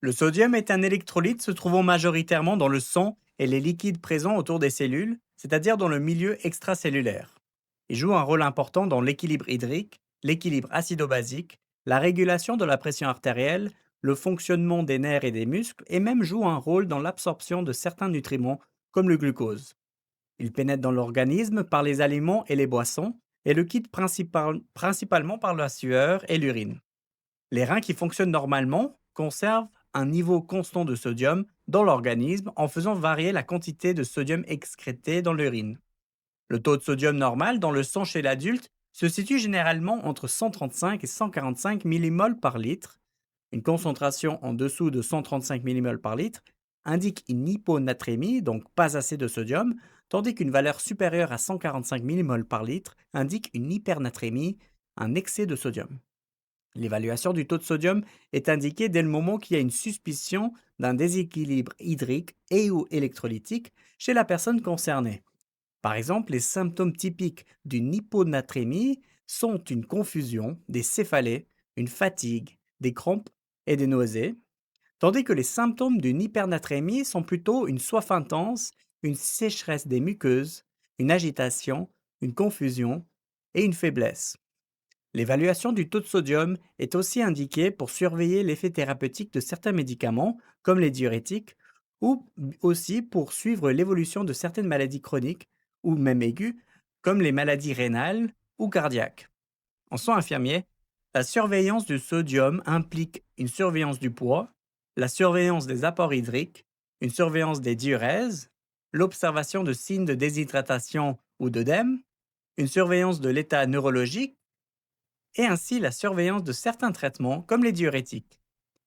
Le sodium est un électrolyte se trouvant majoritairement dans le sang et les liquides présents autour des cellules, c'est-à-dire dans le milieu extracellulaire. Il joue un rôle important dans l'équilibre hydrique, l'équilibre acido-basique, la régulation de la pression artérielle, le fonctionnement des nerfs et des muscles, et même joue un rôle dans l'absorption de certains nutriments, comme le glucose. Il pénètre dans l'organisme par les aliments et les boissons, et le quitte principalement par la sueur et l'urine. Les reins qui fonctionnent normalement conservent un niveau constant de sodium dans l'organisme en faisant varier la quantité de sodium excrété dans l'urine. Le taux de sodium normal dans le sang chez l'adulte se situe généralement entre 135 et 145 millimoles par litre. Une concentration en dessous de 135 millimoles par litre indique une hyponatrémie, donc pas assez de sodium, tandis qu'une valeur supérieure à 145 millimoles par litre indique une hypernatrémie, un excès de sodium. L'évaluation du taux de sodium est indiquée dès le moment qu'il y a une suspicion d'un déséquilibre hydrique et ou électrolytique chez la personne concernée. Par exemple, les symptômes typiques d'une hyponatrémie sont une confusion, des céphalées, une fatigue, des crampes et des nausées, tandis que les symptômes d'une hypernatrémie sont plutôt une soif intense, une sécheresse des muqueuses, une agitation, une confusion et une faiblesse. L'évaluation du taux de sodium est aussi indiquée pour surveiller l'effet thérapeutique de certains médicaments, comme les diurétiques, ou aussi pour suivre l'évolution de certaines maladies chroniques ou même aiguës, comme les maladies rénales ou cardiaques. En soins infirmiers, la surveillance du sodium implique une surveillance du poids, la surveillance des apports hydriques, une surveillance des diurèses, l'observation de signes de déshydratation ou d'œdème, une surveillance de l'état neurologique et ainsi la surveillance de certains traitements comme les diurétiques.